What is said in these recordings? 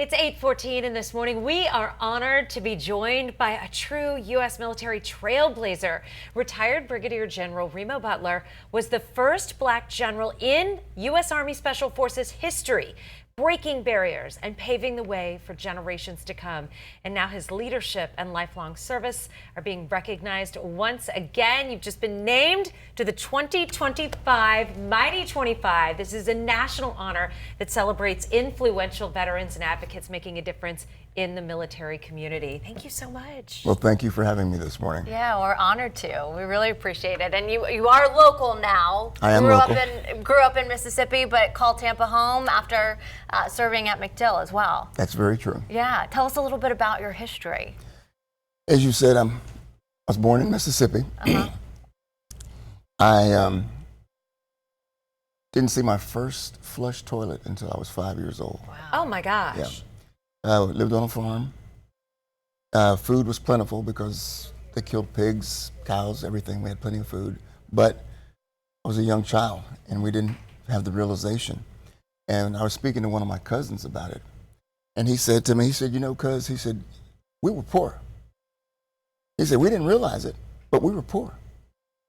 It's 8:14, and this morning we are honored to be joined by a true U.S. military trailblazer. Retired Brigadier General Remo Butler was the first black general in U.S. Army Special Forces history, breaking barriers and paving the way for generations to come. And now his leadership and lifelong service are being recognized once again. You've just been named to the 2025 Mighty 25. This is a national honor that celebrates influential veterans and advocates making a difference in the military community. Thank you so much. Well, thank you for having me this morning. Yeah, we're honored to. We really appreciate it. And you are local now. I am local. Grew up in Mississippi, but called Tampa home after serving at MacDill as well. That's very true. Yeah, tell us a little bit about your history. As you said, I was born in Mississippi. I didn't see my first flush toilet until I was 5 years old. Wow. Oh my gosh. Yeah. I lived on a farm. Food was plentiful because they killed pigs, cows, everything. We had plenty of food. But I was a young child, and we didn't have the realization. And I was speaking to one of my cousins about it. And he said to me, he said, you know, cuz, he said, we were poor. He said, we didn't realize it, but we were poor.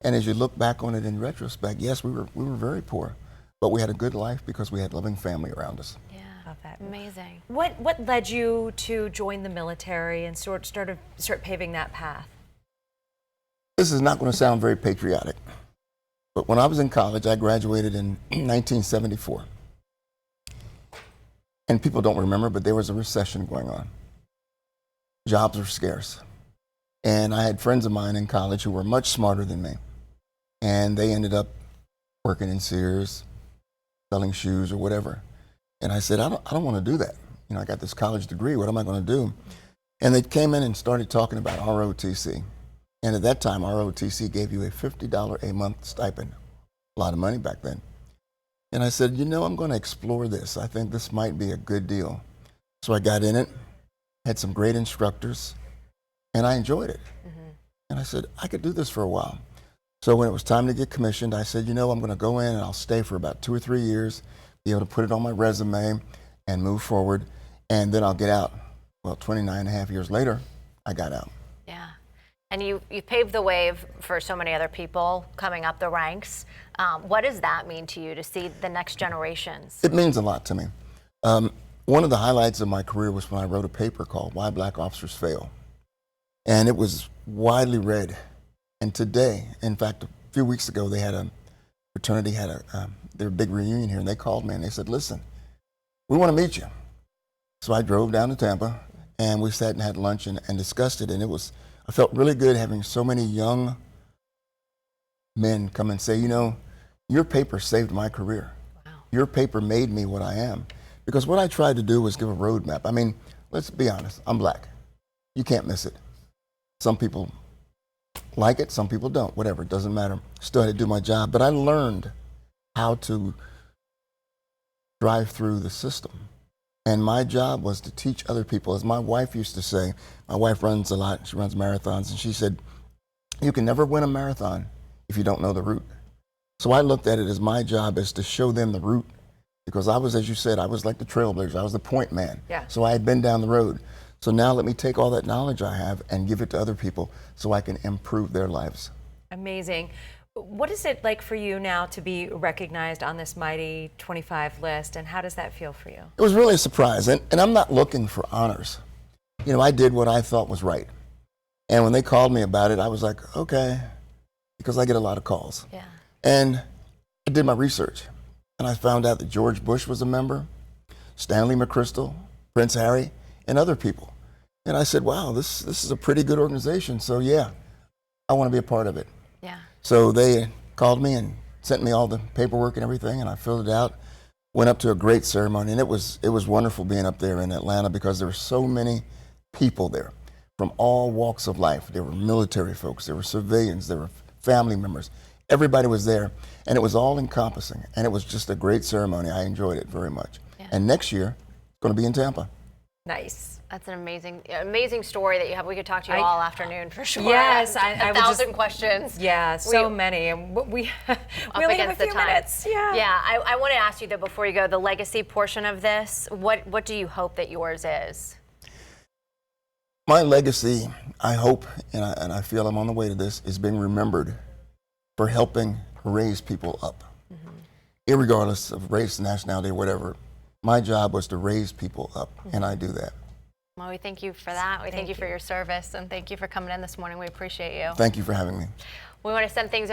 And as you look back on it in retrospect, yes, we were very poor, but we had a good life because we had loving family around us. Yeah, Love that. amazing. What led you to join the military and start paving that path? This is not going to sound very patriotic, but when I was in college, I graduated in 1974. And people don't remember, but there was a recession going on. Jobs were scarce. And I had friends of mine in college who were much smarter than me. And they ended up working in Sears, selling shoes or whatever. And I said, I don't want to do that. You know, I got this college degree. What am I going to do? And they came in and started talking about ROTC. And at that time, ROTC gave you a $50 a month stipend. A lot of money back then. And I said, you know, I'm going to explore this. I think this might be a good deal. So I got in it, had some great instructors, and I enjoyed it. And I said, I could do this for a while. So when it was time to get commissioned, I said, you know, I'm going to go in and I'll stay for about 2 or 3 years, be able to put it on my resume and move forward, and then I'll get out. Well, 29 and a half years later, I got out. Yeah. And you paved the way for so many other people coming up the ranks. What does that mean to you to see the next generations? It means a lot to me. One of the highlights of my career was when I wrote a paper called Why Black Officers Fail. And it was widely read. And today, in fact, a few weeks ago, they had a fraternity had their big reunion here, and they called me and they said, listen, we want to meet you. So I drove down to Tampa, and we sat and had lunch and discussed it. And I felt really good having so many young men come and say, you know, your paper saved my career. Wow. Your paper made me what I am. Because what I tried to do was give a roadmap. I mean, let's be honest, I'm black. You can't miss it. Some people like it, some people don't, whatever, it doesn't matter. Still had to do my job, but I learned how to drive through the system. And my job was to teach other people. As my wife used to say, my wife runs a lot, she runs marathons, and she said, you can never win a marathon if you don't know the route. So I looked at it as my job is to show them the route, because I was, as you said, I was like the trailblazer, I was the point man. Yeah. So I had been down the road. So now let me take all that knowledge I have and give it to other people so I can improve their lives. Amazing. What is it like for you now to be recognized on this Mighty 25 list, and how does that feel for you? It was really a surprise, and I'm not looking for honors. You know, I did what I thought was right. And when they called me about it, I was like, okay, because I get a lot of calls. Yeah. And I did my research, and I found out that George Bush was a member, Stanley McChrystal, Prince Harry, and other people. And I said, wow, this is a pretty good organization. So yeah, I want to be a part of it. Yeah. So they called me and sent me all the paperwork and everything, and I filled it out, went up to a great ceremony, and it was wonderful being up there in Atlanta because there were so many people there from all walks of life. There were military folks, there were civilians, there were family members. Everybody was there, and it was all encompassing, and it was just a great ceremony. I enjoyed it very much. Yeah. And next year, it's going to be in Tampa. Nice. That's an amazing story that you have. We could talk to you all afternoon for sure. Yes, I I a would just- thousand questions. Yeah, so many. And we we Up only have a against the few time. minutes. Yeah. Yeah. I want to ask you though, before you go, the legacy portion of this. What do you hope that yours is? My legacy, I hope, and I feel I'm on the way to this, is being remembered for helping raise people up. Irregardless of race, nationality, or whatever, my job was to raise people up, and I do that. Well, we thank you for that. We thank you for your service, and thank you for coming in this morning. We appreciate you. Thank you for having me. We want to send things over